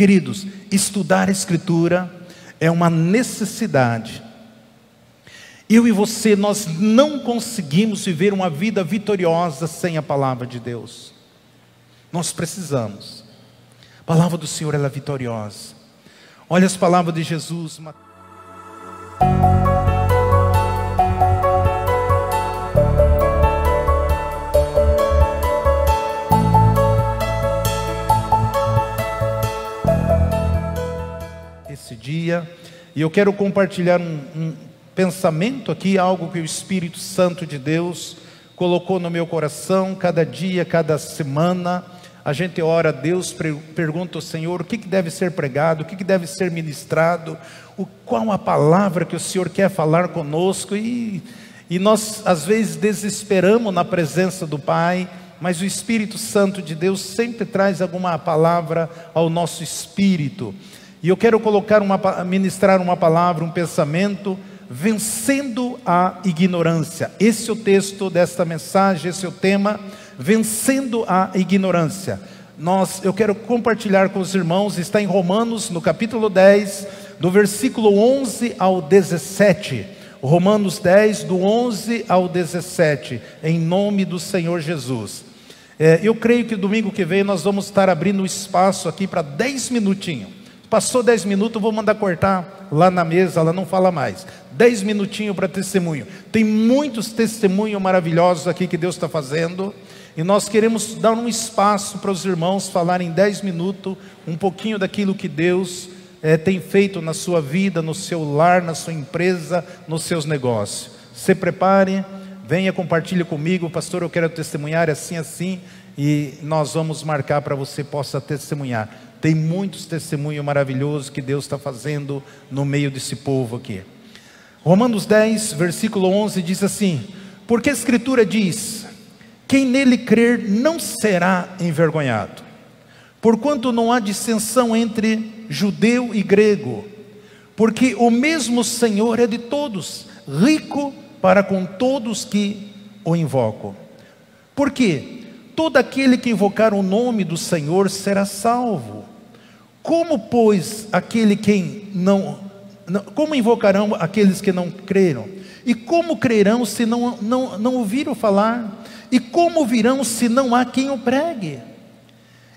Queridos, estudar a Escritura é uma necessidade. Eu e você, nós não conseguimos viver uma vida vitoriosa sem a palavra de Deus. Nós precisamos. A palavra do Senhor, ela é vitoriosa. Olha as palavras de Jesus. Esse dia, e eu quero compartilhar um pensamento aqui, algo que o Espírito Santo de Deus colocou no meu coração. Cada dia, cada semana, a gente ora a Deus, pergunta ao Senhor o que deve ser pregado, o que deve ser ministrado, qual a palavra que o Senhor quer falar conosco, e nós às vezes desesperamos na presença do Pai, mas o Espírito Santo de Deus sempre traz alguma palavra ao nosso espírito. E eu quero ministrar uma palavra, um pensamento, vencendo a ignorância. Esse é o texto desta mensagem, esse é o tema, vencendo a ignorância. Eu quero compartilhar com os irmãos, está em Romanos, no capítulo 10, do versículo 11 ao 17. Romanos 10, do 11 ao 17, em nome do Senhor Jesus. Eu creio que domingo que vem nós vamos estar abrindo espaço aqui para 10 minutinhos. Passou 10 minutos, eu vou mandar cortar lá na mesa, ela não fala mais. 10 minutinhos para testemunho. Tem muitos testemunhos maravilhosos aqui que Deus está fazendo. E nós queremos dar um espaço para os irmãos falarem em 10 minutos, um pouquinho daquilo que Deus tem feito na sua vida, no seu lar, na sua empresa, nos seus negócios. Se prepare, venha, compartilhe comigo. Pastor, eu quero testemunhar assim, e nós vamos marcar para você possa testemunhar. Tem muitos testemunhos maravilhosos que Deus está fazendo no meio desse povo aqui. Romanos 10, versículo 11 diz assim: porque a Escritura diz, quem nele crer não será envergonhado, porquanto não há dissensão entre judeu e grego, porque o mesmo Senhor é de todos, rico para com todos que o invocam. Porque todo aquele que invocar o nome do Senhor será salvo. Como, pois, como invocarão aqueles que não creram? E como crerão se não ouviram falar? E como virão se não há quem o pregue?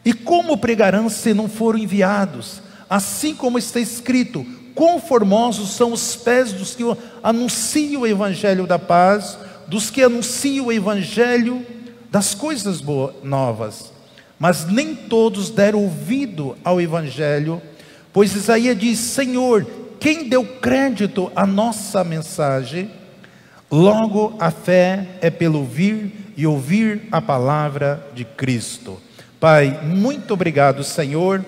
E como pregarão se não foram enviados? Assim como está escrito, quão formosos são os pés dos que anunciam o evangelho da paz, dos que anunciam o evangelho das coisas novas. Mas nem todos deram ouvido ao evangelho, pois Isaías diz, Senhor, quem deu crédito à nossa mensagem? Logo a fé é pelo ouvir, e ouvir a palavra de Cristo. Pai, muito obrigado, Senhor,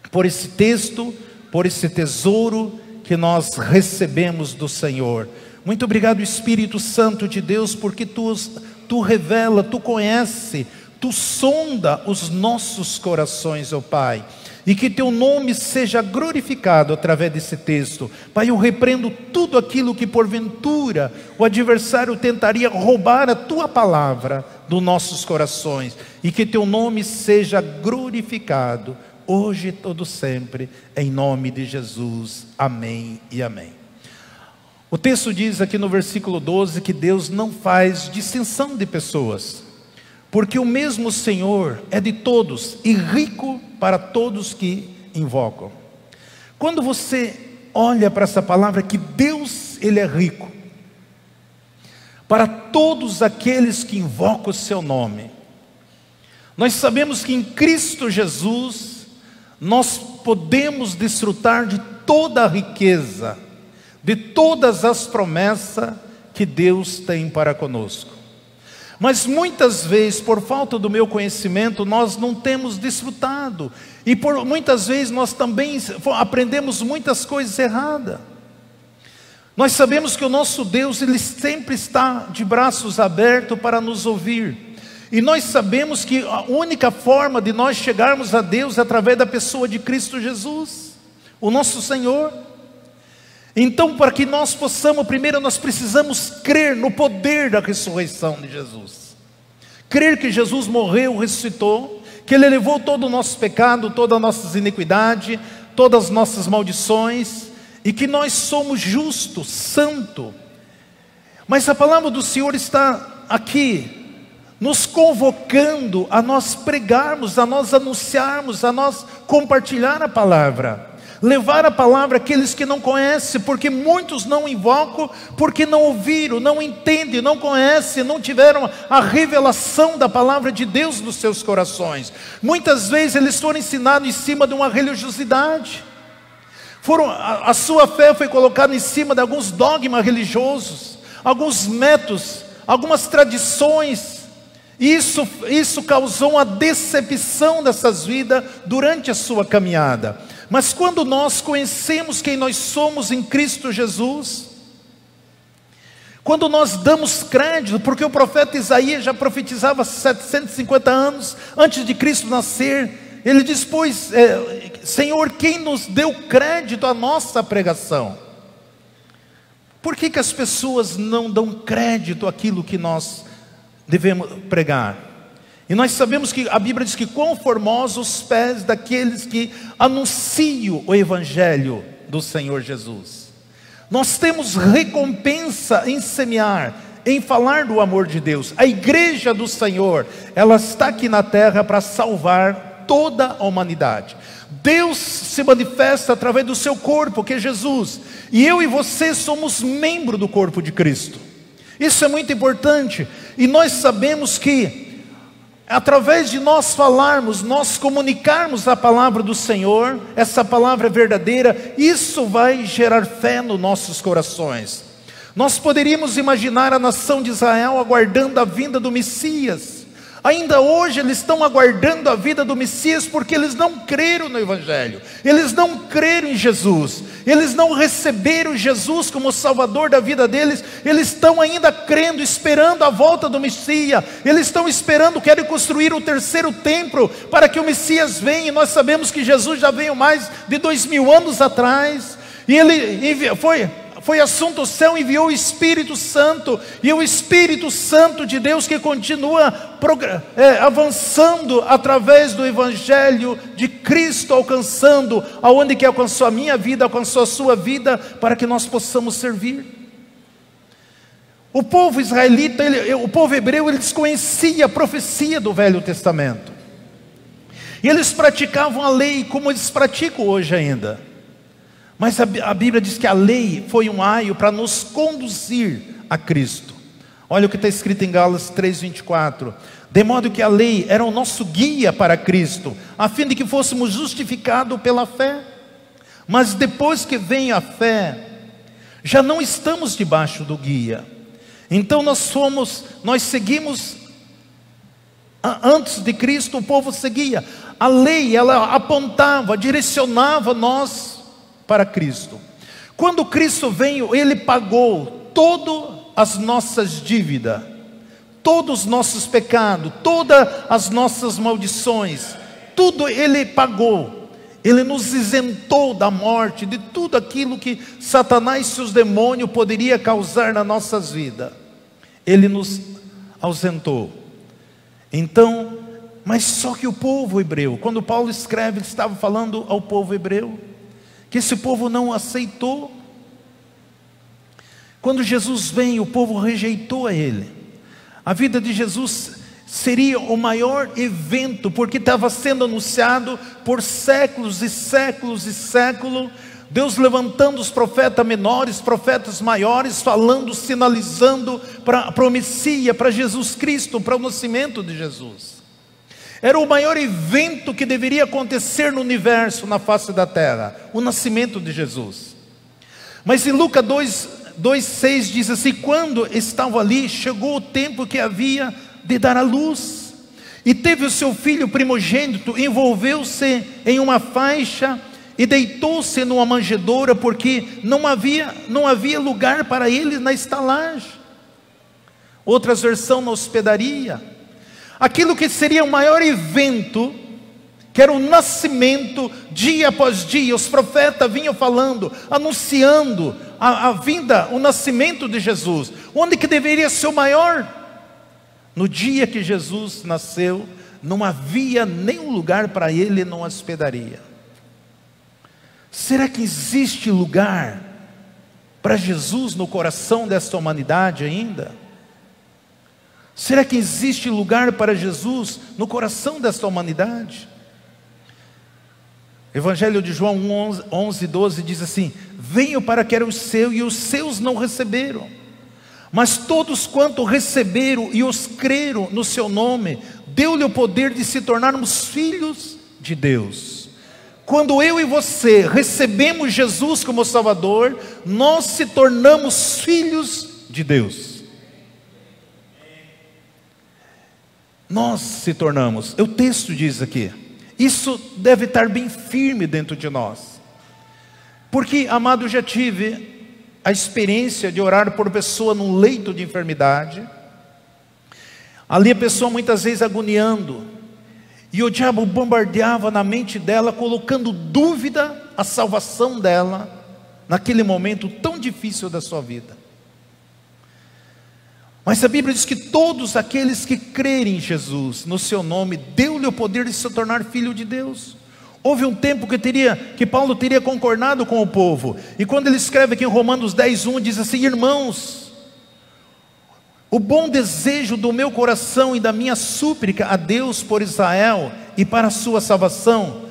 por esse texto, por esse tesouro que nós recebemos do Senhor. Muito obrigado, Espírito Santo de Deus, porque Tu revela, Tu conhece, Tu sonda os nossos corações, ó Pai, e que Teu nome seja glorificado através desse texto. Pai, eu repreendo tudo aquilo que porventura o adversário tentaria roubar a Tua palavra dos nossos corações, e que Teu nome seja glorificado, hoje e todo sempre, em nome de Jesus, amém e amém. O texto diz aqui no versículo 12, que Deus não faz distinção de pessoas, porque o mesmo Senhor é de todos, e rico para todos que invocam. Quando você olha para essa palavra, que Deus, Ele é rico, para todos aqueles que invocam o seu nome. Nós sabemos que em Cristo Jesus, nós podemos desfrutar de toda a riqueza, de todas as promessas que Deus tem para conosco. Mas muitas vezes, por falta do meu conhecimento, nós não temos desfrutado. E muitas vezes nós também aprendemos muitas coisas erradas. Nós sabemos que o nosso Deus, Ele sempre está de braços abertos para nos ouvir. E nós sabemos que a única forma de nós chegarmos a Deus é através da pessoa de Cristo Jesus, o nosso Senhor. Então, para que nós possamos, primeiro nós precisamos crer no poder da ressurreição de Jesus. Crer que Jesus morreu, ressuscitou, que Ele levou todo o nosso pecado, toda a nossa iniquidade, todas as nossas maldições, e que nós somos justos, santo. Mas a palavra do Senhor está aqui, nos convocando a nós pregarmos, a nós anunciarmos, a nós compartilhar a palavra, levar a palavra àqueles que não conhecem, porque muitos não invocam, porque não ouviram, não entendem, não conhecem, não tiveram a revelação da palavra de Deus nos seus corações. Muitas vezes eles foram ensinados em cima de uma religiosidade, a sua fé foi colocada em cima de alguns dogmas religiosos, alguns métodos, algumas tradições. Isso causou uma decepção dessas vidas durante a sua caminhada. Mas quando nós conhecemos quem nós somos em Cristo Jesus, quando nós damos crédito, porque o profeta Isaías já profetizava 750 anos antes de Cristo nascer, ele diz: pois, Senhor, quem nos deu crédito à nossa pregação? Por que as pessoas não dão crédito àquilo que nós devemos pregar? E nós sabemos que a Bíblia diz que quão formosos os pés daqueles que anunciam o Evangelho do Senhor Jesus. Nós temos recompensa em semear, em falar do amor de Deus. A igreja do Senhor, ela está aqui na terra para salvar toda a humanidade. Deus se manifesta através do seu corpo, que é Jesus, e eu e você somos membros do corpo de Cristo. Isso é muito importante, e nós sabemos que através de nós falarmos, nós comunicarmos a palavra do Senhor, essa palavra verdadeira, isso vai gerar fé nos nossos corações. Nós poderíamos imaginar a nação de Israel aguardando a vinda do Messias. Ainda hoje eles estão aguardando a vida do Messias, porque eles não creram no Evangelho, eles não creram em Jesus, eles não receberam Jesus como Salvador da vida deles. Eles estão ainda crendo, esperando a volta do Messias, eles estão esperando, querem construir o terceiro templo, para que o Messias venha. E nós sabemos que Jesus já veio mais de 2000 anos atrás, e ele foi assunto ao céu, enviou o Espírito Santo, e o Espírito Santo de Deus que continua avançando através do Evangelho de Cristo, alcançando aonde que alcançou a minha vida, alcançou a sua vida, para que nós possamos servir. O povo israelita, o povo hebreu, eles conheciam a profecia do Velho Testamento, e eles praticavam a lei como eles praticam hoje ainda. Mas a Bíblia diz que a lei foi um aio para nos conduzir a Cristo. Olha o que está escrito em Gálatas 3:24. De modo que a lei era o nosso guia para Cristo, a fim de que fôssemos justificados pela fé. Mas depois que vem a fé, já não estamos debaixo do guia. Então nós seguimos. Antes de Cristo o povo seguia. A lei, ela apontava, direcionava nós para Cristo. Quando Cristo veio, Ele pagou todas as nossas dívidas, todos os nossos pecados, todas as nossas maldições, tudo Ele pagou. Ele nos isentou da morte, de tudo aquilo que Satanás e seus demônios poderia causar nas nossas vidas. Ele nos ausentou. Então, mas só que o povo hebreu, quando Paulo escreve, ele estava falando ao povo hebreu, que esse povo não aceitou. Quando Jesus vem, o povo rejeitou a Ele. A vida de Jesus seria o maior evento, porque estava sendo anunciado por séculos e séculos e séculos, Deus levantando os profetas menores, profetas maiores, falando, sinalizando para o Messias, para Jesus Cristo, para o nascimento de Jesus. Era o maior evento que deveria acontecer no universo, na face da terra, o nascimento de Jesus. Mas em Lucas 2:6 diz assim: quando estavam ali, chegou o tempo que havia de dar à luz, e teve o seu filho primogênito, envolveu-se em uma faixa e deitou-se numa manjedoura, porque não havia lugar para ele na estalagem. Outras versões, na hospedaria. Aquilo que seria o maior evento, que era o nascimento, dia após dia, os profetas vinham falando, anunciando a vinda, o nascimento de Jesus. Onde que deveria ser o maior? No dia que Jesus nasceu, não havia nenhum lugar para ele na hospedaria. Será que existe lugar para Jesus no coração desta humanidade ainda? Será que existe lugar para Jesus no coração desta humanidade? Evangelho de João 11:12 diz assim: venho para que era o seu, e os seus não receberam. Mas todos quanto receberam e os creram no seu nome, deu-lhe o poder de se tornarmos filhos de Deus. Quando eu e você recebemos Jesus como Salvador, nós se tornamos filhos de Deus. Nós se tornamos. O texto diz aqui. Isso deve estar bem firme dentro de nós. Porque, amado, eu já tive a experiência de orar por pessoa num leito de enfermidade. Ali a pessoa muitas vezes agoniando. E o diabo bombardeava na mente dela, colocando dúvida a salvação dela, naquele momento tão difícil da sua vida. Mas a Bíblia diz que todos aqueles que crerem em Jesus, no seu nome, deu-lhe o poder de se tornar filho de Deus. Houve um tempo que Paulo teria concordado com o povo. E quando ele escreve aqui em Romanos 10:1, diz assim: irmãos, o bom desejo do meu coração e da minha súplica a Deus por Israel e para a sua salvação,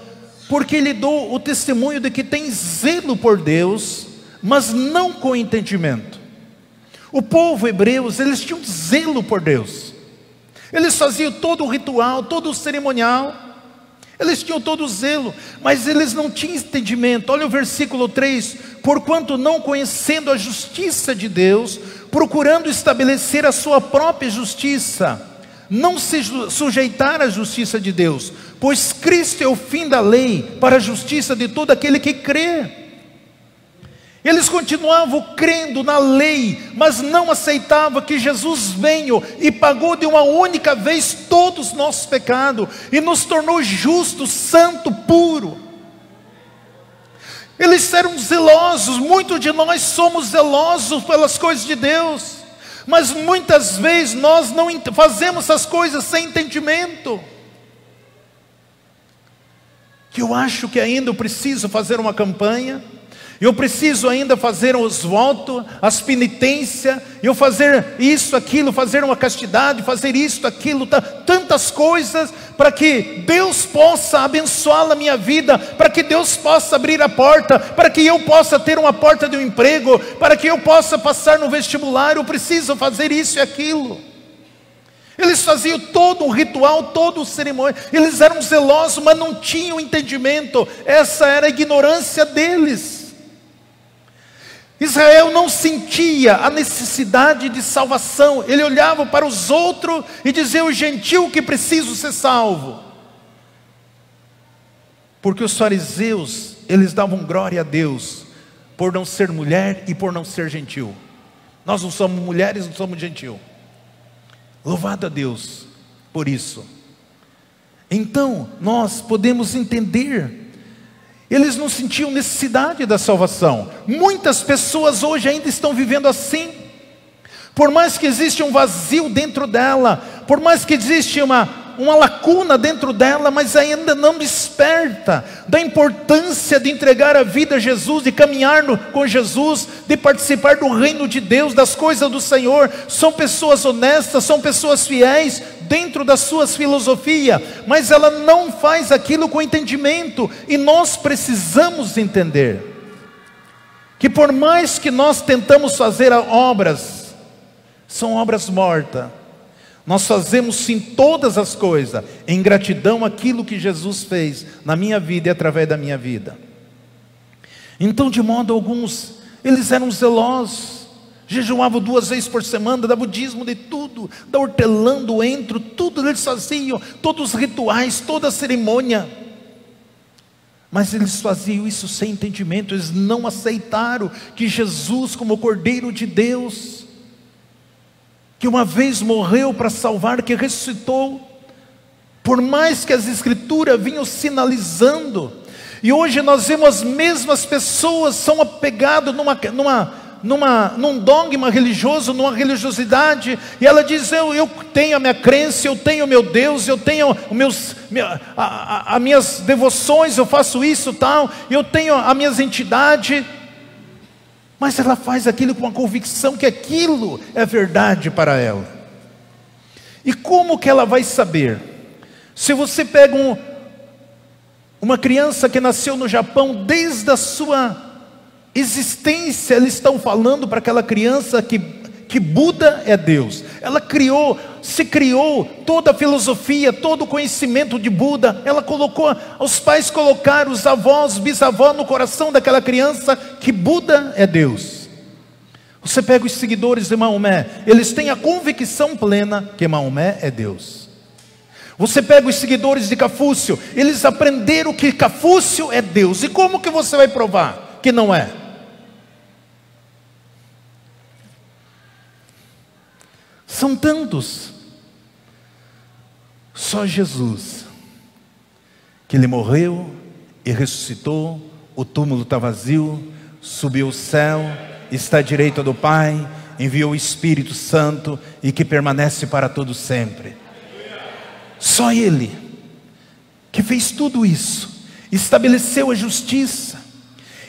porque lhe dou o testemunho de que tem zelo por Deus, mas não com entendimento. O povo hebreus, eles tinham zelo por Deus. Eles faziam todo o ritual, todo o cerimonial. Eles tinham todo o zelo, mas eles não tinham entendimento. Olha o versículo 3: porquanto não conhecendo a justiça de Deus, procurando estabelecer a sua própria justiça, não se sujeitar à justiça de Deus, pois Cristo é o fim da lei para a justiça de todo aquele que crê. Eles continuavam crendo na lei, mas não aceitavam que Jesus veio e pagou de uma única vez todos os nossos pecados, e nos tornou justo, santo, puro. Eles eram zelosos. Muitos de nós somos zelosos pelas coisas de Deus, mas muitas vezes nós não fazemos as coisas sem entendimento. Que eu acho que ainda eu preciso fazer uma campanha, eu preciso ainda fazer os votos, as penitências, eu fazer isso, aquilo, fazer uma castidade, fazer isso, aquilo, tantas coisas, para que Deus possa abençoar a minha vida, para que Deus possa abrir a porta, para que eu possa ter uma porta de um emprego, para que eu possa passar no vestibular. Eu preciso fazer isso e aquilo. Eles faziam todo um ritual, todo um cerimônia, eles eram zelosos, mas não tinham entendimento. Essa era a ignorância deles. Israel não sentia a necessidade de salvação. Ele olhava para os outros e dizia: o gentil que precisa ser salvo. Porque os fariseus, eles davam glória a Deus por não ser mulher e por não ser gentil. Nós não somos mulheres, não somos gentil. Louvado a Deus por isso. Então nós podemos entender. Eles não sentiam necessidade da salvação. Muitas pessoas hoje ainda estão vivendo assim. Por mais que exista um vazio dentro dela, por mais que exista uma lacuna dentro dela, mas ainda não desperta da importância de entregar a vida a Jesus, de caminhar com Jesus, de participar do reino de Deus, das coisas do Senhor. São pessoas honestas, são pessoas fiéis dentro das suas filosofias, mas ela não faz aquilo com entendimento. E nós precisamos entender que por mais que nós tentamos fazer obras, são obras mortas. Nós fazemos sim todas as coisas em gratidão àquilo que Jesus fez na minha vida e através da minha vida. Então, de modo alguns, eles eram zelosos, jejuavam 2 vezes por semana, davam dízimo de tudo, da hortelã, do entro, tudo eles faziam, todos os rituais, toda a cerimônia. Mas eles faziam isso sem entendimento. Eles não aceitaram que Jesus, como Cordeiro de Deus, que uma vez morreu para salvar, que ressuscitou, por mais que as escrituras vinham sinalizando. E hoje nós vemos as mesmas pessoas, são apegadas num dogma religioso, numa religiosidade, e ela diz: eu tenho a minha crença, eu tenho o meu Deus, eu tenho as minhas devoções, eu faço isso, tal, eu tenho as minhas entidades. Mas ela faz aquilo com a convicção que aquilo é verdade para ela. E como que ela vai saber? Se você pega uma criança que nasceu no Japão, desde a sua existência, eles estão falando para aquela criança que Buda é Deus. Ela se criou toda a filosofia, todo o conhecimento de Buda. Os pais colocaram, os avós, os bisavós, no coração daquela criança que Buda é Deus. Você pega os seguidores de Maomé, eles têm a convicção plena que Maomé é Deus. Você pega os seguidores de Confúcio, eles aprenderam que Confúcio é Deus. E como que você vai provar que não é? São tantos. Só Jesus, que Ele morreu e ressuscitou, o túmulo está vazio, subiu ao céu, está à direita do Pai, enviou o Espírito Santo e que permanece para todo sempre. Só Ele, que fez tudo isso, estabeleceu a justiça,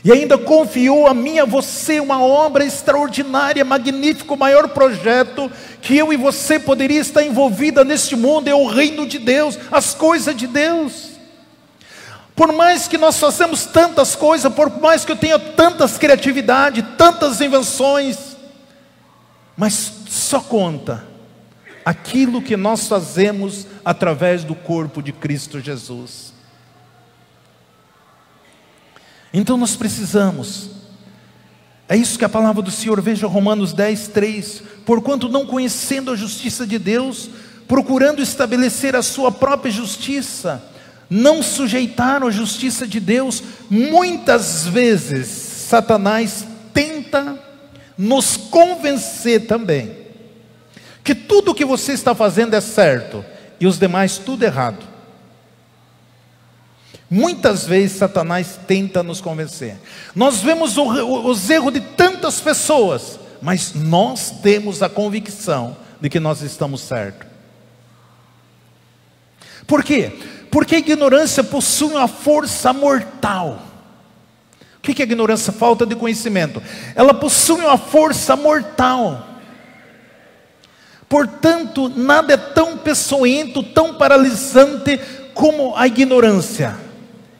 e ainda confiou a mim e a você uma obra extraordinária, magnífica, o maior projeto que eu e você poderia estar envolvida neste mundo, é o reino de Deus, as coisas de Deus. Por mais que nós façamos tantas coisas, por mais que eu tenha tantas criatividades, tantas invenções, mas só conta aquilo que nós fazemos através do corpo de Cristo Jesus. Então nós precisamos, é isso que a palavra do Senhor, veja Romanos 10:3, porquanto não conhecendo a justiça de Deus, procurando estabelecer a sua própria justiça, não sujeitaram a justiça de Deus. Muitas vezes Satanás tenta nos convencer também que tudo o que você está fazendo é certo e os demais tudo errado. Muitas vezes Satanás tenta nos convencer. Nós vemos os erros de tantas pessoas, mas nós temos a convicção de que nós estamos certos. Por quê? Porque a ignorância possui uma força mortal. O que é a ignorância? Falta de conhecimento. Ela possui uma força mortal. Portanto, nada é tão peçonhento, tão paralisante como a ignorância.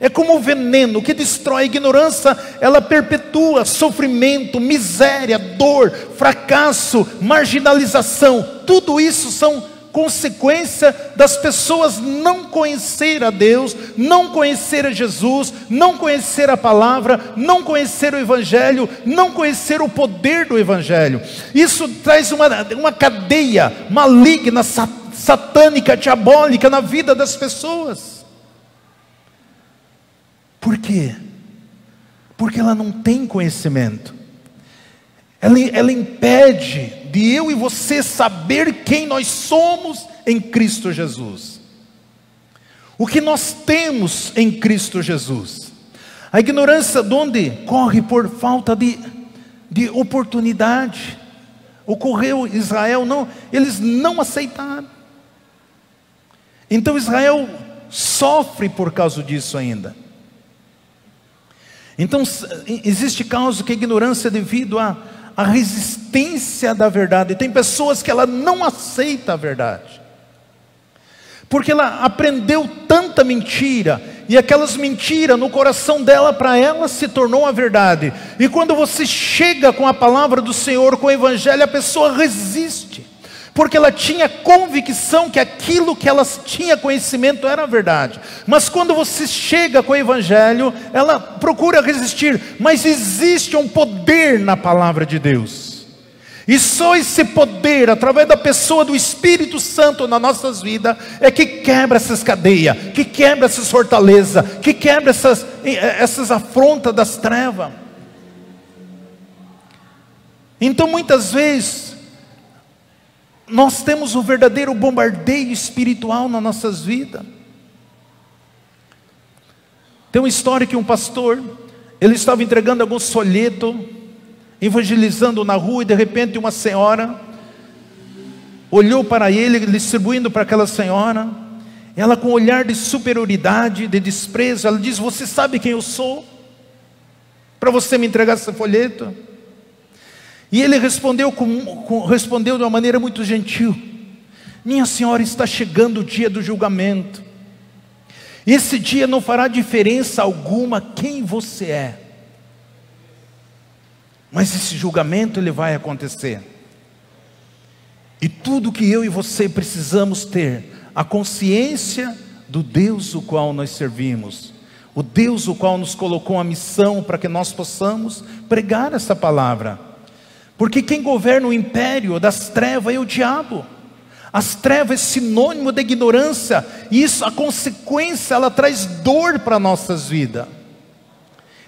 É como o veneno que destrói. A ignorância, ela perpetua sofrimento, miséria, dor, fracasso, marginalização. Tudo isso são consequência das pessoas não conhecer a Deus, não conhecer a Jesus, não conhecer a palavra, não conhecer o Evangelho, não conhecer o poder do Evangelho. Isso traz uma cadeia maligna, satânica, diabólica na vida das pessoas. Por quê? Porque ela não tem conhecimento. Ela impede de eu e você saber quem nós somos em Cristo Jesus. O que nós temos em Cristo Jesus. A ignorância de onde corre por falta de oportunidade. Ocorreu em Israel, eles não aceitaram. Então Israel sofre por causa disso ainda. Então existe causa que a ignorância é devido à resistência da verdade. Tem pessoas que ela não aceita a verdade, porque ela aprendeu tanta mentira, e aquelas mentiras no coração dela, para ela se tornou a verdade. E quando você chega com a palavra do Senhor, com o Evangelho, a pessoa resiste, porque ela tinha convicção que aquilo que ela tinha conhecimento era a verdade. Mas quando você chega com o Evangelho, ela procura resistir. Mas existe um poder na palavra de Deus, e só esse poder, através da pessoa do Espírito Santo nas nossas vidas, é que quebra essas cadeias, que quebra essas fortalezas, que quebra essas afrontas das trevas. Então muitas vezes nós temos um verdadeiro bombardeio espiritual nas nossas vidas. Tem uma história que um pastor, ele estava entregando alguns folhetos evangelizando na rua, e de repente uma senhora olhou para ele, distribuindo para aquela senhora. Ela, com um olhar de superioridade, de desprezo, ela diz: você sabe quem eu sou? Para você me entregar esse folheto? E ele respondeu respondeu de uma maneira muito gentil: minha senhora, está chegando o dia do julgamento. Esse dia não fará diferença alguma quem você é, mas esse julgamento ele vai acontecer. E tudo que eu e você precisamos ter, a consciência do Deus o qual nós servimos, o Deus o qual nos colocou a missão para que nós possamos pregar essa palavra. Porque quem governa o império das trevas é o diabo. As trevas é sinônimo de ignorância, e isso, a consequência, ela traz dor para nossas vidas.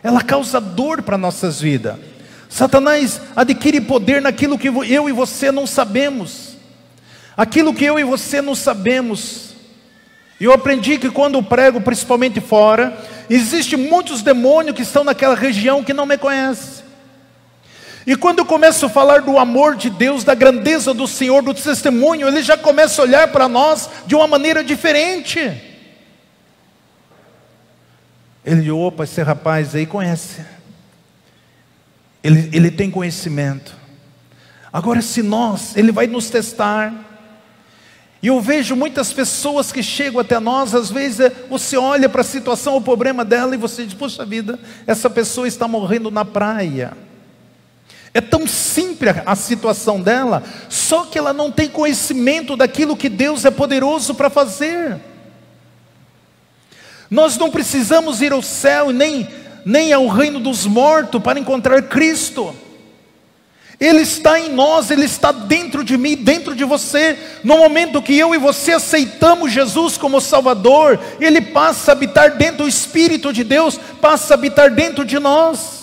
Ela causa dor para nossas vidas. Satanás adquire poder naquilo que eu e você não sabemos. Aquilo que eu e você não sabemos. Eu aprendi que quando eu prego, principalmente fora, existem muitos demônios que estão naquela região que não me conhecem. E quando eu começo a falar do amor de Deus, da grandeza do Senhor, do testemunho, ele já começa a olhar para nós de uma maneira diferente. Ele diz: opa, esse rapaz aí conhece. Ele tem conhecimento. Agora, se ele vai nos testar. E eu vejo muitas pessoas que chegam até nós, às vezes você olha para a situação, o problema dela, e você diz: poxa vida, essa pessoa está morrendo na praia. É tão simples a situação dela, só que ela não tem conhecimento daquilo que Deus é poderoso para fazer. Nós não precisamos ir ao céu, nem ao reino dos mortos para encontrar Cristo. Ele está em nós, Ele está dentro de mim, dentro de você. No momento que eu e você aceitamos Jesus como Salvador, Ele passa a habitar dentro do Espírito de Deus, passa a habitar dentro de nós.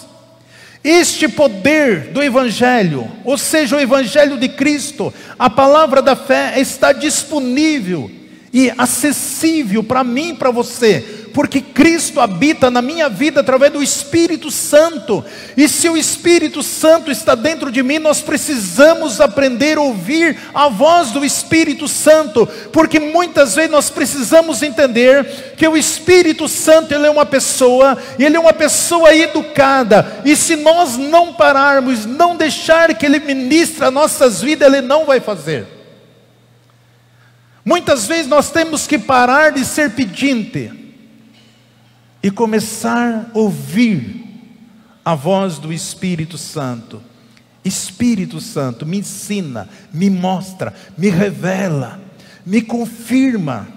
Este poder do Evangelho, ou seja, o Evangelho de Cristo, a palavra da fé, está disponível e acessível para mim e para você, porque Cristo habita na minha vida através do Espírito Santo. E se o Espírito Santo está dentro de mim, nós precisamos aprender a ouvir a voz do Espírito Santo, porque muitas vezes nós precisamos entender que o Espírito Santo, ele é uma pessoa, e ele é uma pessoa educada, e se nós não pararmos, não deixar que ele ministre as nossas vidas, ele não vai fazer. Muitas vezes nós temos que parar de ser pedinte e começar a ouvir a voz do Espírito Santo. Espírito Santo, me ensina, me mostra, me revela, me confirma.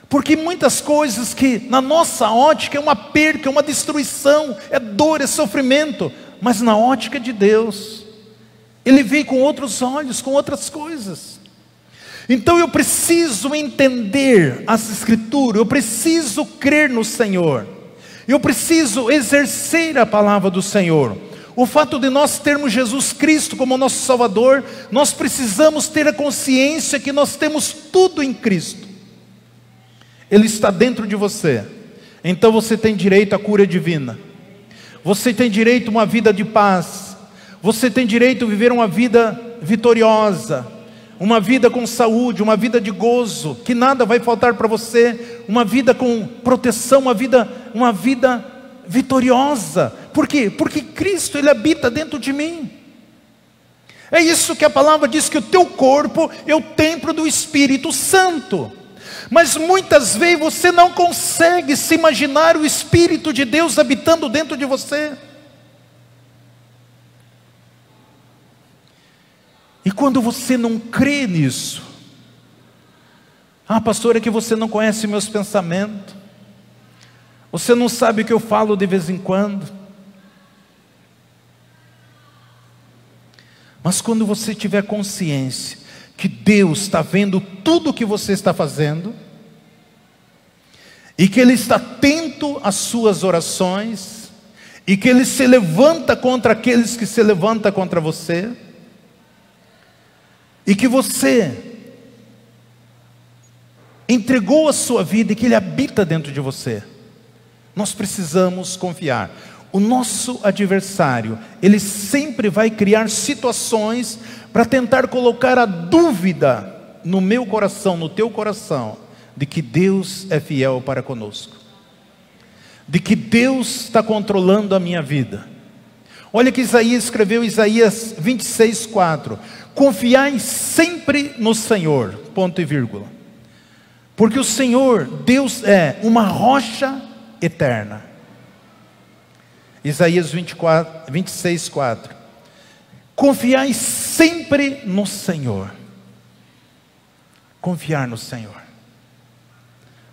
Porque muitas coisas que na nossa ótica é uma perca, é uma destruição, é dor, é sofrimento, mas na ótica de Deus, Ele vê com outros olhos, com outras coisas. Então eu preciso entender as Escrituras, eu preciso crer no Senhor, eu preciso exercer a palavra do Senhor. O fato de nós termos Jesus Cristo como nosso Salvador, nós precisamos ter a consciência que nós temos tudo em Cristo. Ele está dentro de você, então você tem direito à cura divina, você tem direito a uma vida de paz, você tem direito a viver uma vida vitoriosa, uma vida com saúde, uma vida de gozo, que nada vai faltar para você, uma vida com proteção, uma vida vitoriosa. Por quê? Porque Cristo, Ele habita dentro de mim. É isso que a palavra diz, que o teu corpo é o templo do Espírito Santo. Mas muitas vezes você não consegue se imaginar o Espírito de Deus habitando dentro de você. E quando você não crê nisso, pastor, é que você não conhece meus pensamentos, você não sabe o que eu falo de vez em quando. Mas quando você tiver consciência que Deus está vendo tudo o que você está fazendo, e que Ele está atento às suas orações, e que Ele se levanta contra aqueles que se levantam contra você, e que você entregou a sua vida e que Ele habita dentro de você, nós precisamos confiar. O nosso adversário, ele sempre vai criar situações para tentar colocar a dúvida no meu coração, no teu coração, de que Deus é fiel para conosco, de que Deus está controlando a minha vida. Olha que Isaías escreveu, Isaías 26:4: confiai sempre no Senhor, ponto e vírgula, porque o Senhor, Deus é uma rocha eterna. Isaías 26:4: confiai sempre no Senhor. Confiar no Senhor,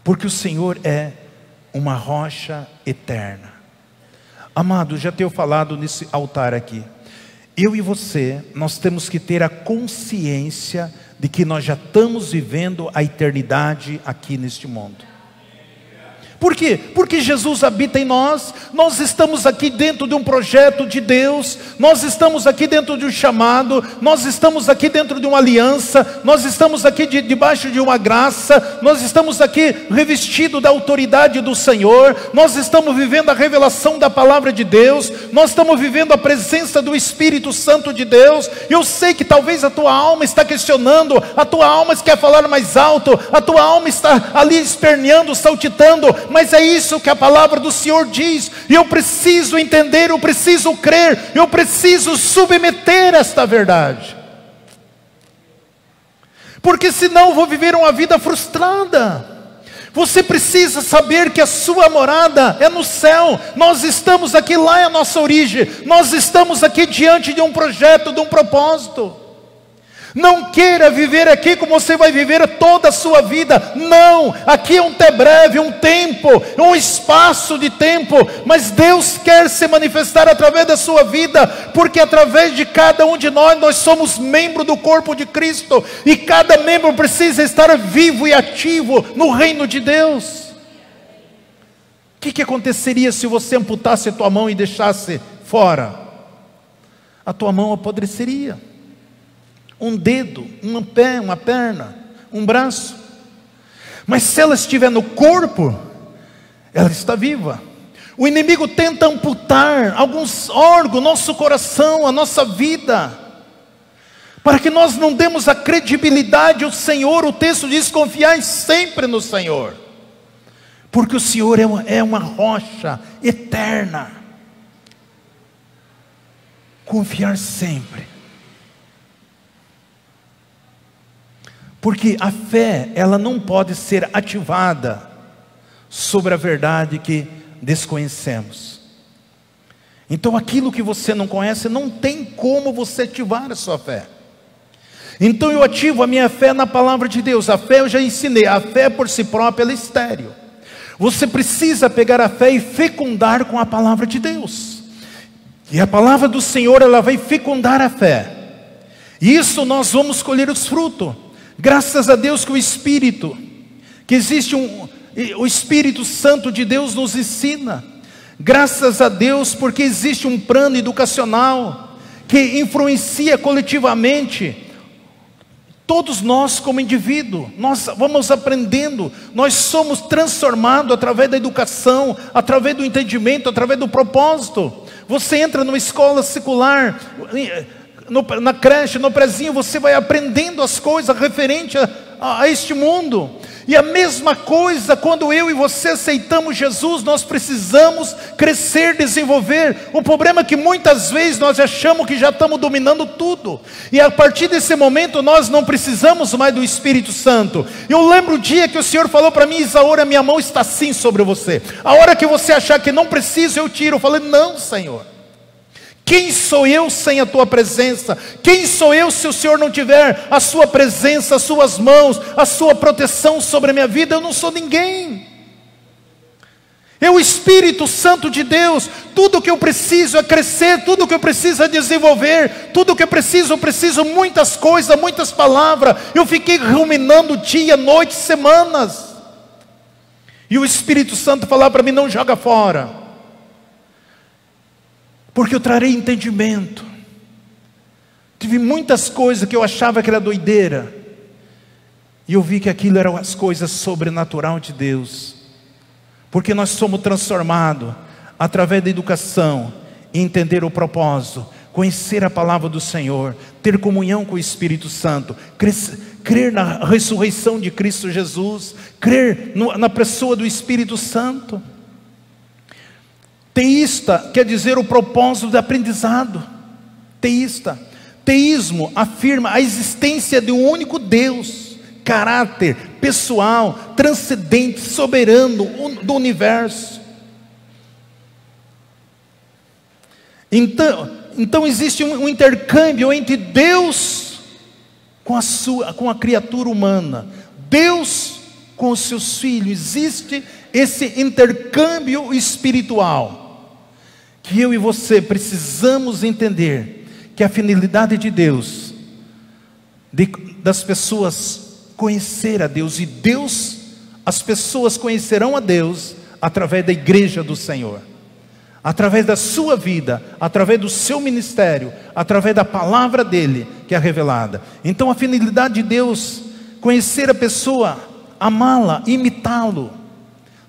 porque o Senhor é uma rocha eterna. Amado, já tenho falado nesse altar aqui, eu e você, nós temos que ter a consciência de que nós já estamos vivendo a eternidade aqui neste mundo. Por quê? Porque Jesus habita em nós, nós estamos aqui dentro de um projeto de Deus, nós estamos aqui dentro de um chamado, nós estamos aqui dentro de uma aliança, nós estamos aqui debaixo de uma graça, nós estamos aqui revestidos da autoridade do Senhor, nós estamos vivendo a revelação da palavra de Deus, nós estamos vivendo a presença do Espírito Santo de Deus. Eu sei que talvez a tua alma está questionando, a tua alma quer falar mais alto, a tua alma está ali esperneando, saltitando, mas é isso que a palavra do Senhor diz, e eu preciso entender, eu preciso crer, eu preciso submeter esta verdade, porque senão eu vou viver uma vida frustrada. Você precisa saber que a sua morada é no céu, nós estamos aqui, lá é a nossa origem, nós estamos aqui diante de um projeto, de um propósito. Não queira viver aqui como você vai viver toda a sua vida. Não, aqui é um breve, um tempo, um espaço de tempo. Mas Deus quer se manifestar através da sua vida, porque através de cada um de nós, nós somos membro do corpo de Cristo, e cada membro precisa estar vivo e ativo no reino de Deus. O que aconteceria se você amputasse a tua mão e deixasse fora? A tua mão apodreceria. Um dedo, um pé, uma perna, um braço. Mas se ela estiver no corpo, ela está viva. O inimigo tenta amputar alguns órgãos, nosso coração, a nossa vida, para que nós não demos a credibilidade ao Senhor. O texto diz: confiai sempre no Senhor, porque o Senhor é uma rocha eterna. Confiar sempre. Porque a fé, ela não pode ser ativada sobre a verdade que desconhecemos. Então aquilo que você não conhece, não tem como você ativar a sua fé. Então eu ativo a minha fé na palavra de Deus. A fé eu já ensinei, a fé por si própria ela é estéril. Você precisa pegar a fé e fecundar com a palavra de Deus. E a palavra do Senhor, ela vai fecundar a fé. E isso nós vamos colher os frutos. Graças a Deus que o Espírito, que existe o Espírito Santo de Deus nos ensina. Graças a Deus porque existe um plano educacional que influencia coletivamente todos nós como indivíduo. Nós vamos aprendendo, nós somos transformados através da educação, através do entendimento, através do propósito. Você entra numa escola secular, na creche, no prezinho, você vai aprendendo as coisas referentes a este mundo. E a mesma coisa quando eu e você aceitamos Jesus, nós precisamos crescer, desenvolver. O problema é que muitas vezes nós achamos que já estamos dominando tudo, e a partir desse momento nós não precisamos mais do Espírito Santo. Eu lembro o dia que o Senhor falou para mim: Isaura, a minha mão está assim sobre você. A hora que você achar que não precisa, eu tiro. Eu falei: não, Senhor. Quem sou eu sem a tua presença? Quem sou eu se o Senhor não tiver a sua presença, as suas mãos, a sua proteção sobre a minha vida? Eu não sou ninguém. É o Espírito Santo de Deus. Tudo que eu preciso é crescer, tudo que eu preciso é desenvolver, tudo que eu preciso muitas coisas, muitas palavras. Eu fiquei ruminando dia, noite, semanas, e o Espírito Santo falava para mim: não joga fora, porque eu trarei entendimento. Tive muitas coisas que eu achava que era doideira, e eu vi que aquilo eram as coisas sobrenaturais de Deus. Porque nós somos transformados através da educação, entender o propósito, conhecer a palavra do Senhor, ter comunhão com o Espírito Santo, crer na ressurreição de Cristo Jesus, crer na pessoa do Espírito Santo. Teísta quer dizer o propósito do aprendizado. Teísta. Teísmo afirma a existência de um único Deus, caráter pessoal, transcendente, soberano do universo. Então existe um intercâmbio entre Deus com a criatura humana, Deus com os seus filhos. Existe esse intercâmbio espiritual, que eu e você precisamos entender, que a finalidade de Deus, das pessoas conhecer a Deus, e as pessoas conhecerão a Deus através da igreja do Senhor, através da sua vida, através do seu ministério, através da palavra dele que é revelada. Então a finalidade de Deus, conhecer a pessoa, amá-la, imitá-lo.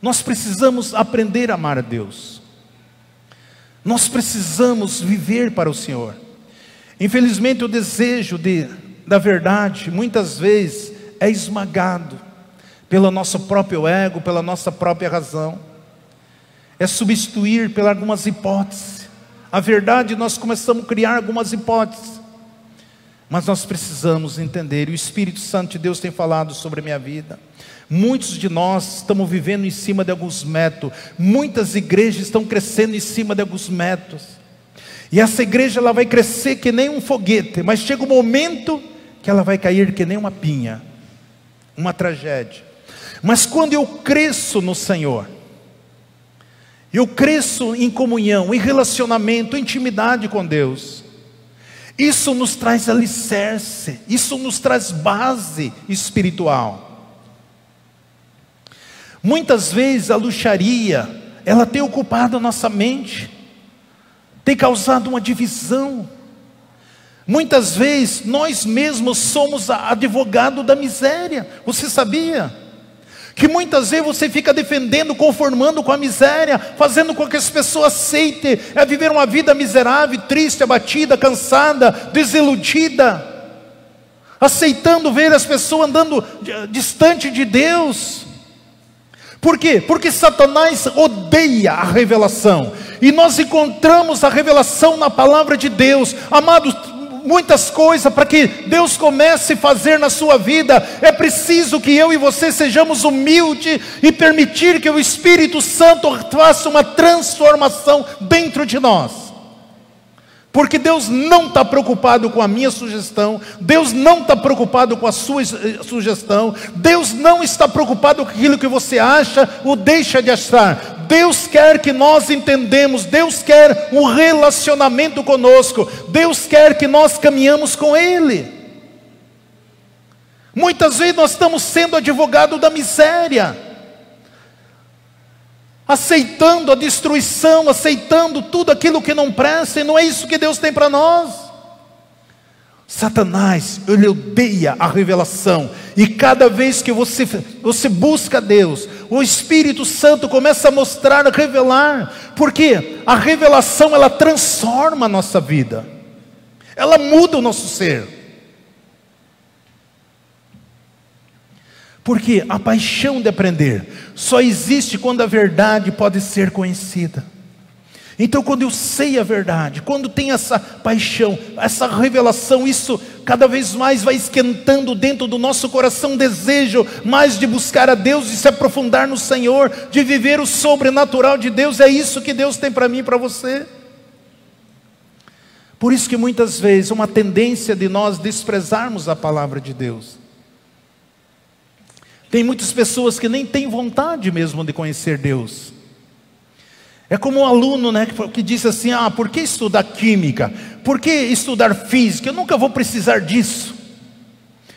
Nós precisamos aprender a amar a Deus. Nós precisamos viver para o Senhor. Infelizmente o desejo da verdade muitas vezes é esmagado pelo nosso próprio ego, pela nossa própria razão. É substituir por algumas hipóteses. A verdade, nós começamos a criar algumas hipóteses, mas nós precisamos entender, e o Espírito Santo de Deus tem falado sobre a minha vida. Muitos de nós estamos vivendo em cima de alguns métodos, muitas igrejas estão crescendo em cima de alguns métodos, e essa igreja ela vai crescer que nem um foguete, mas chega um momento que ela vai cair que nem uma pinha, uma tragédia. Mas quando eu cresço no Senhor, eu cresço em comunhão, em relacionamento, em intimidade com Deus, isso nos traz alicerce, isso nos traz base espiritual. Muitas vezes a luxaria, ela tem ocupado a nossa mente, tem causado uma divisão. Muitas vezes nós mesmos somos advogado da miséria. Você sabia? Que muitas vezes você fica defendendo, conformando com a miséria, fazendo com que as pessoas aceitem, viver uma vida miserável, triste, abatida, cansada, desiludida, aceitando ver as pessoas andando distante de Deus. Por quê? Porque Satanás odeia a revelação, e nós encontramos a revelação na palavra de Deus. Amados, muitas coisas para que Deus comece a fazer na sua vida, é preciso que eu e você sejamos humildes e permitir que o Espírito Santo faça uma transformação dentro de nós. Porque Deus não está preocupado com a minha sugestão, Deus não está preocupado com a sua sugestão, Deus não está preocupado com aquilo que você acha ou deixa de achar. Deus quer que nós entendemos, Deus quer um relacionamento conosco, Deus quer que nós caminhamos com Ele. Muitas vezes nós estamos sendo advogado da miséria, aceitando a destruição, aceitando tudo aquilo que não presta, e não é isso que Deus tem para nós. Satanás, ele odeia a revelação, e cada vez que você busca Deus, o Espírito Santo começa a mostrar, a revelar, porque a revelação ela transforma a nossa vida, ela muda o nosso ser. Porque a paixão de aprender só existe quando a verdade pode ser conhecida. Então quando eu sei a verdade, quando tem essa paixão, essa revelação, isso cada vez mais vai esquentando dentro do nosso coração um desejo mais de buscar a Deus, de se aprofundar no Senhor, de viver o sobrenatural de Deus. É isso que Deus tem para mim e para você. Por isso que muitas vezes uma tendência de nós desprezarmos a palavra de Deus. Tem muitas pessoas que nem têm vontade mesmo de conhecer Deus. É como um aluno, né, que diz assim: por que estudar química? Por que estudar física? Eu nunca vou precisar disso.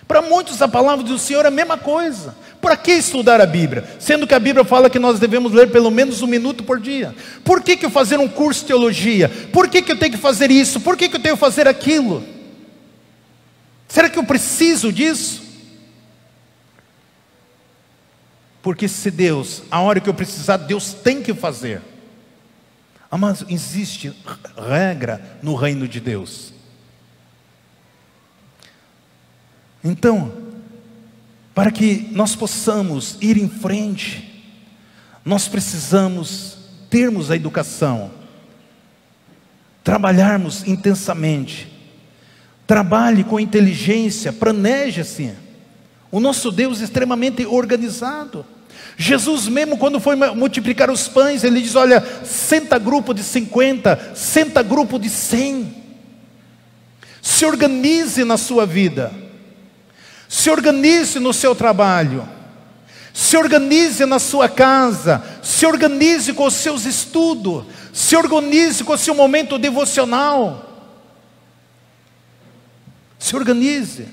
Para muitos a palavra do Senhor é a mesma coisa. Para que estudar a Bíblia? Sendo que a Bíblia fala que nós devemos ler pelo menos 1 minuto por dia. Por que eu fazer um curso de teologia? Por que eu tenho que fazer isso? Por que eu tenho que fazer aquilo? Será que eu preciso disso? Porque se Deus, a hora que eu precisar, Deus tem que fazer. Mas existe regra no reino de Deus. Então, para que nós possamos ir em frente, nós precisamos termos a educação, trabalharmos intensamente. Trabalhe com inteligência, planeje-se. O nosso Deus é extremamente organizado. Jesus mesmo, quando foi multiplicar os pães, Ele diz, olha, senta grupo de 50, senta grupo de 100. Se organize na sua vida. Se organize no seu trabalho. Se organize na sua casa. Se organize com os seus estudos. Se organize com o seu momento devocional. Se organize.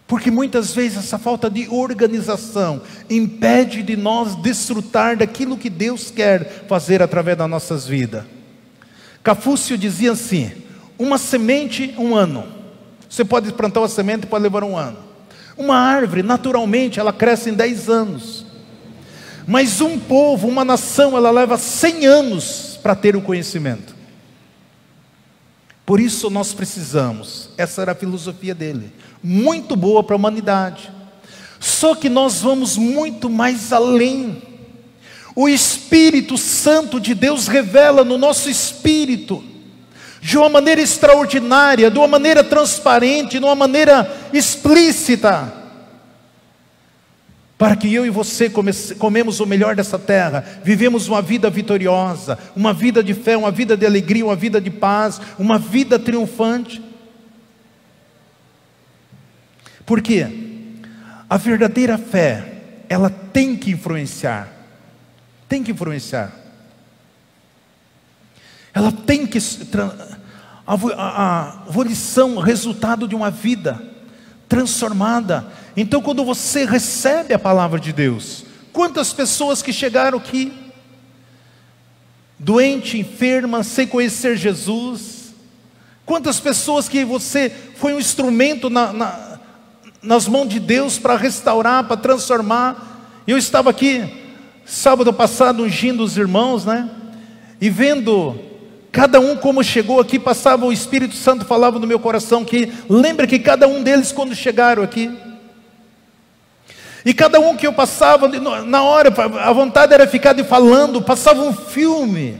Porque muitas vezes essa falta de organização impede de nós desfrutar daquilo que Deus quer fazer através das nossas vidas. Confúcio dizia assim, uma semente, 1 ano. Você pode plantar uma semente e pode levar 1 ano. Uma árvore, naturalmente, ela cresce em 10 anos. Mas um povo, uma nação, ela leva 100 anos para ter o conhecimento. Por isso nós precisamos, essa era a filosofia dele, muito boa para a humanidade. Só que nós vamos muito mais além. O Espírito Santo de Deus revela no nosso espírito, de uma maneira extraordinária, de uma maneira transparente, de uma maneira explícita, para que eu e você comemos o melhor dessa terra, vivemos uma vida vitoriosa, uma vida de fé, uma vida de alegria, uma vida de paz, uma vida triunfante. Por quê? A verdadeira fé, ela tem que influenciar. Tem que influenciar. Ela tem que... A volição, resultado de uma vida transformada. Então quando você recebe a palavra de Deus, quantas pessoas que chegaram aqui, doente, enferma, sem conhecer Jesus, quantas pessoas que você foi um instrumento nas mãos de Deus para restaurar, para transformar. Eu estava aqui, sábado passado, ungindo os irmãos, né? E vendo cada um como chegou aqui, passava o Espírito Santo, falava no meu coração que, lembra que cada um deles quando chegaram aqui, e cada um que eu passava, na hora, a vontade era ficar falando, passava um filme,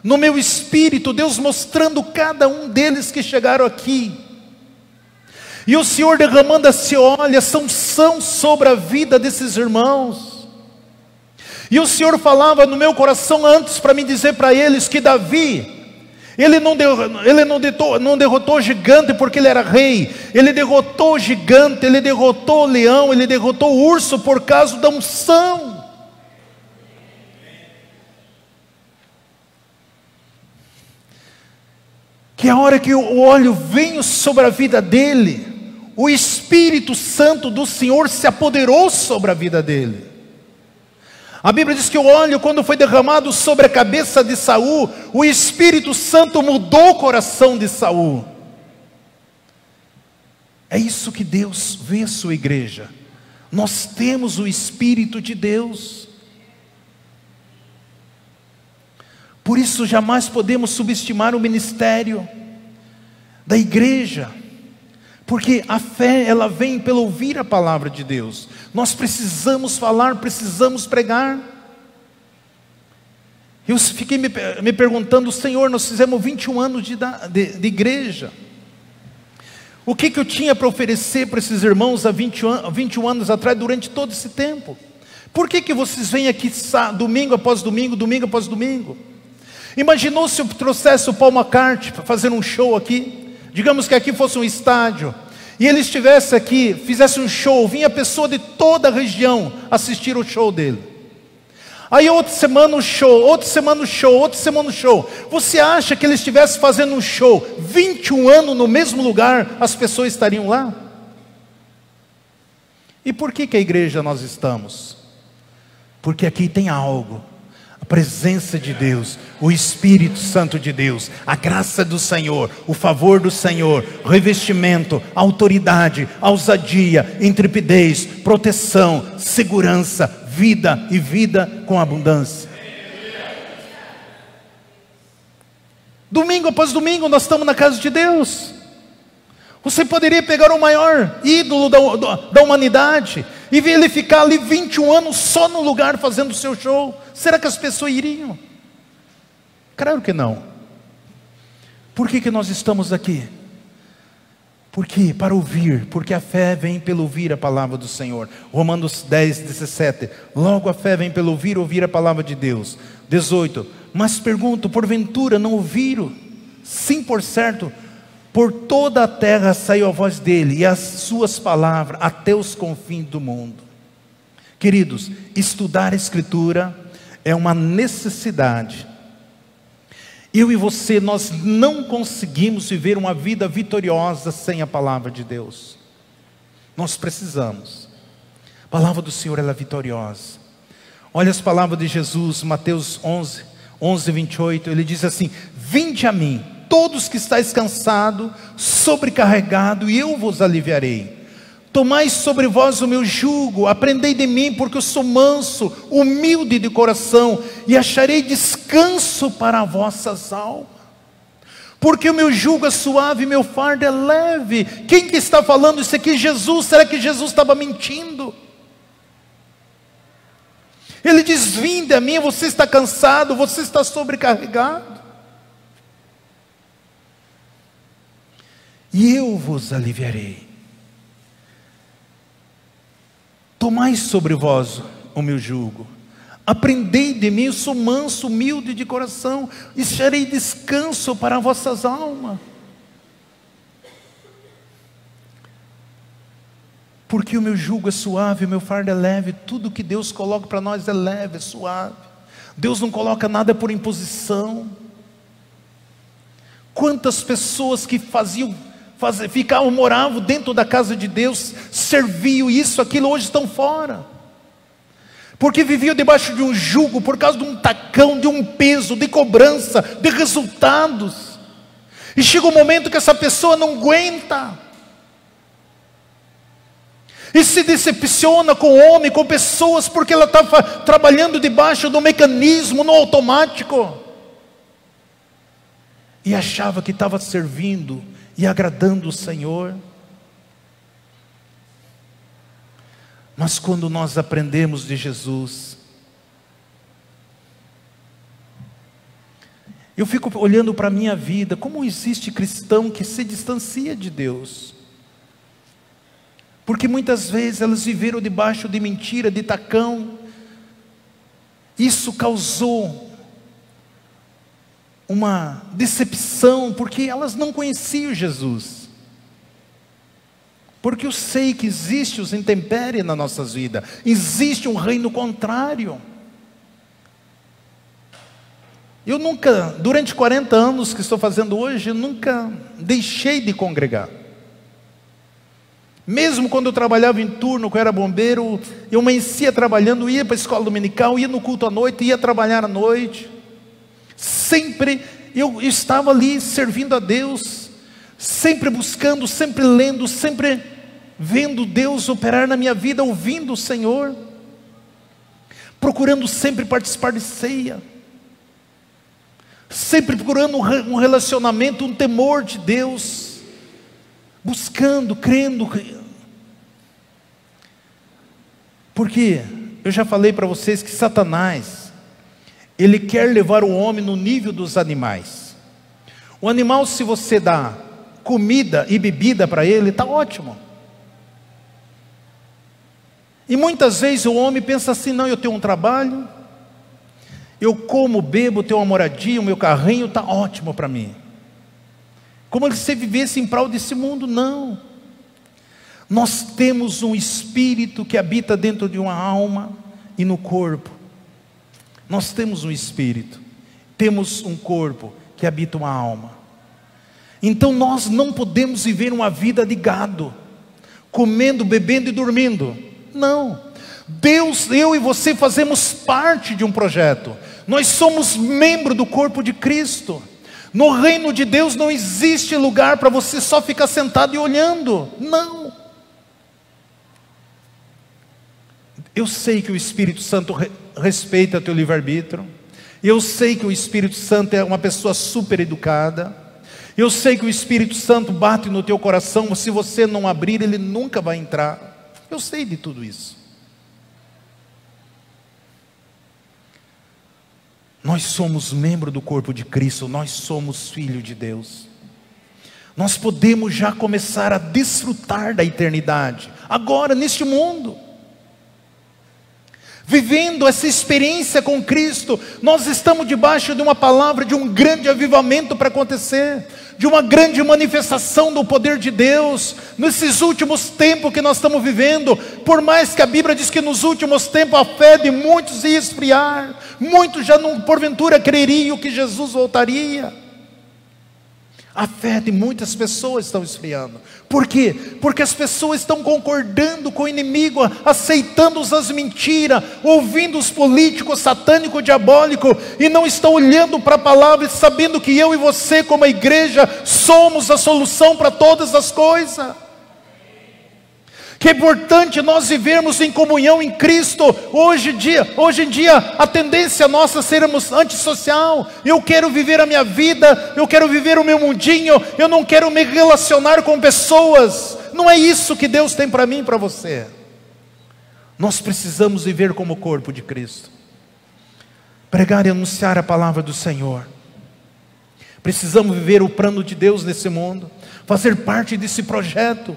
no meu espírito, Deus mostrando cada um deles que chegaram aqui, e o Senhor derramando esse óleo, essa unção sobre a vida desses irmãos, e o Senhor falava no meu coração antes para me dizer para eles que Davi, ele não derrotou o gigante porque ele era rei, ele derrotou o gigante, ele derrotou o leão, ele derrotou o urso por causa da unção. Que a hora que o óleo veio sobre a vida dele, o Espírito Santo do Senhor se apoderou sobre a vida dele. A Bíblia diz que o óleo, quando foi derramado sobre a cabeça de Saul, o Espírito Santo mudou o coração de Saul. É isso que Deus vê a sua igreja. Nós temos o Espírito de Deus. Por isso jamais podemos subestimar o ministério da igreja. Porque a fé, ela vem pelo ouvir a palavra de Deus. Nós precisamos falar, precisamos pregar. Eu fiquei me perguntando, Senhor, nós fizemos 21 anos de igreja. O que eu tinha para oferecer para esses irmãos há 21 anos atrás, durante todo esse tempo? Por que vocês vêm aqui domingo após domingo, domingo após domingo? Imaginou se eu trouxesse o Paul McCartney para fazer um show aqui? Digamos que aqui fosse um estádio, e ele estivesse aqui, fizesse um show, vinha pessoa de toda a região assistir o show dele. Aí outra semana um show, outra semana um show, outra semana um show. Você acha que ele estivesse fazendo um show 21 anos no mesmo lugar, as pessoas estariam lá? E por que a igreja nós estamos? Porque aqui tem algo. A presença de Deus, o Espírito Santo de Deus, a graça do Senhor, o favor do Senhor, revestimento, autoridade, ousadia, intrepidez, proteção, segurança, vida e vida com abundância. Domingo após domingo nós estamos na casa de Deus. Você poderia pegar o maior ídolo da humanidade e ver ele ficar ali 21 anos só no lugar fazendo o seu show. Será que as pessoas iriam? Claro que não. Por que nós estamos aqui? Porque para ouvir, porque a fé vem pelo ouvir a palavra do Senhor. Romanos 10, 17. Logo a fé vem pelo ouvir a palavra de Deus. 18. Mas pergunto, porventura não ouviram? Sim, por certo, por toda a terra saiu a voz dele, e as suas palavras até os confins do mundo. Queridos, estudar a Escritura é uma necessidade. Eu e você, nós não conseguimos viver uma vida vitoriosa sem a palavra de Deus. Nós precisamos. A palavra do Senhor, ela é vitoriosa. Olha as palavras de Jesus, Mateus 11, 28, ele diz assim: vinde a mim, todos que estáis cansados, sobrecarregados, e eu vos aliviarei. Tomai sobre vós o meu jugo, aprendei de mim, porque eu sou manso, humilde de coração, e acharei descanso para vossas almas. Porque o meu jugo é suave e meu fardo é leve. Quem que está falando isso aqui? Jesus. Será que Jesus estava mentindo? Ele diz: vinde a mim, você está cansado, você está sobrecarregado, e eu vos aliviarei. Tomai sobre vós o meu jugo, aprendei de mim, eu sou manso, humilde de coração, e acharei descanso para vossas almas. Porque o meu jugo é suave, o meu fardo é leve. Tudo que Deus coloca para nós é leve, é suave. Deus não coloca nada por imposição. Quantas pessoas que moravam dentro da casa de Deus, serviam isso, aquilo, hoje estão fora, porque viviam debaixo de um jugo, por causa de um tacão, de um peso, de cobrança, de resultados, e chega um momento que essa pessoa não aguenta, e se decepciona com o homem, com pessoas, porque ela está trabalhando debaixo do mecanismo, no automático, e achava que estava servindo e agradando o Senhor. Mas quando nós aprendemos de Jesus, eu fico olhando para a minha vida, como existe cristão que se distancia de Deus, porque muitas vezes elas viveram debaixo de mentira, de tacão. Isso causou uma decepção, porque elas não conheciam Jesus. Porque eu sei que existe os intempéries nas nossas vidas, existe um reino contrário. Eu nunca, durante 40 anos que estou fazendo hoje, eu nunca deixei de congregar. Mesmo quando eu trabalhava em turno, quando eu era bombeiro, eu amanhecia trabalhando, ia para a escola dominical, ia no culto à noite, ia trabalhar à noite. Sempre eu estava ali servindo a Deus, sempre buscando, sempre lendo, sempre vendo Deus operar na minha vida, ouvindo o Senhor, procurando sempre participar de ceia, sempre procurando um relacionamento, um temor de Deus, buscando, crendo. Porque eu já falei para vocês que Satanás, ele quer levar o homem no nível dos animais. O animal, se você dá comida e bebida para ele, está ótimo. E muitas vezes o homem pensa assim: não, eu tenho um trabalho, eu como, bebo, tenho uma moradia, o meu carrinho está ótimo para mim. Como se vivesse em prol desse mundo. Não. Nós temos um espírito que habita dentro de uma alma e no corpo. Nós temos um espírito, temos um corpo que habita uma alma. Então nós não podemos viver uma vida de gado, comendo, bebendo e dormindo. Não. Deus, eu e você fazemos parte de um projeto. Nós somos membro do corpo de Cristo. No reino de Deus não existe lugar para você só ficar sentado e olhando. Não. Eu sei que o Espírito Santo respeita teu livre-arbítrio. Eu sei que o Espírito Santo é uma pessoa super educada. Eu sei que o Espírito Santo bate no teu coração. Se você não abrir, ele nunca vai entrar. Eu sei de tudo isso. Nós somos membro do corpo de Cristo. Nós somos filho de Deus. Nós podemos já começar a desfrutar da eternidade, agora neste mundo, vivendo essa experiência com Cristo. Nós estamos debaixo de uma palavra, de um grande avivamento para acontecer, de uma grande manifestação do poder de Deus, nesses últimos tempos que nós estamos vivendo. Por mais que a Bíblia diz que nos últimos tempos a fé de muitos ia esfriar, muitos já não, porventura creriam que Jesus voltaria. A fé de muitas pessoas está esfriando. Por quê? Porque as pessoas estão concordando com o inimigo, aceitando as mentiras, ouvindo os políticos satânicos, diabólicos, e não estão olhando para a palavra e sabendo que eu e você, como a igreja, somos a solução para todas as coisas. Que é importante nós vivermos em comunhão em Cristo. Hoje em dia, a tendência nossa é sermos antissocial. Eu quero viver a minha vida, eu quero viver o meu mundinho, eu não quero me relacionar com pessoas. Não é isso que Deus tem para mim e para você. Nós precisamos viver como o corpo de Cristo, pregar e anunciar a palavra do Senhor. Precisamos viver o plano de Deus nesse mundo, fazer parte desse projeto.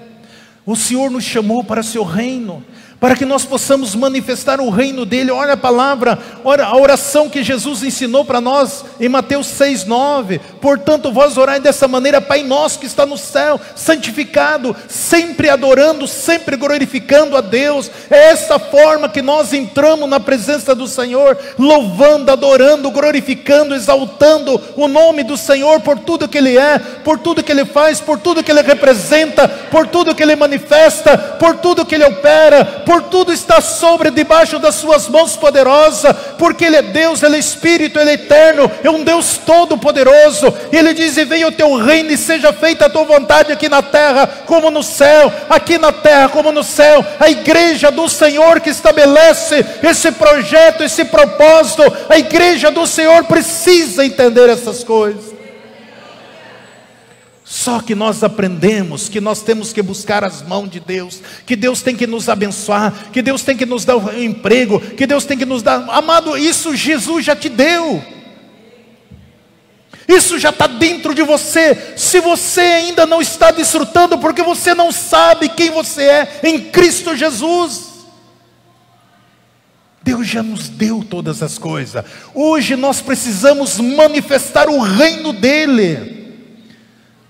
O Senhor nos chamou para seu reino, para que nós possamos manifestar o reino dele. Olha a palavra, olha a oração que Jesus ensinou para nós em Mateus 6:9. Portanto, vós orai dessa maneira: Pai nosso que está no céu, santificado, sempre adorando, sempre glorificando a Deus. É essa forma que nós entramos na presença do Senhor, louvando, adorando, glorificando, exaltando o nome do Senhor por tudo que Ele é, por tudo que Ele faz, por tudo que Ele representa, por tudo que Ele manifesta, por tudo que Ele opera, por tudo está sobre, debaixo das suas mãos poderosas, porque Ele é Deus, Ele é Espírito, Ele é eterno, é um Deus todo poderoso. E Ele diz: e venha o teu reino e seja feita a tua vontade aqui na terra como no céu, aqui na terra como no céu. A igreja do Senhor que estabelece esse projeto, esse propósito, a igreja do Senhor precisa entender essas coisas. Só que nós aprendemos que nós temos que buscar as mãos de Deus, que Deus tem que nos abençoar, que Deus tem que nos dar um emprego, que Deus tem que nos dar... Amado, isso Jesus já te deu. Isso já está dentro de você. Se você ainda não está desfrutando, porque você não sabe quem você é em Cristo Jesus. Deus já nos deu todas as coisas. Hoje nós precisamos manifestar o reino dEle.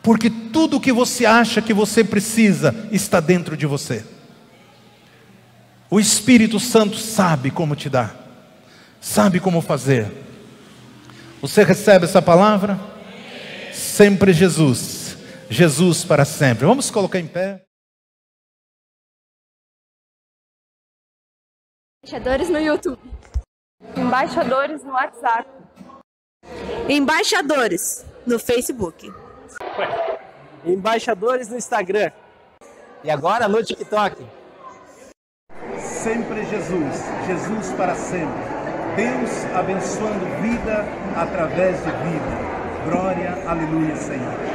Porque tudo o que você acha que você precisa está dentro de você. O Espírito Santo sabe como te dar, sabe como fazer. Você recebe essa palavra? Sempre Jesus, Jesus para sempre. Vamos colocar em pé. Embaixadores no YouTube. Embaixadores no WhatsApp. Embaixadores no Facebook. Embaixadores no Instagram. E agora no TikTok. Sempre Jesus, Jesus para sempre. Deus abençoando vida através de vida. Glória, aleluia, Senhor.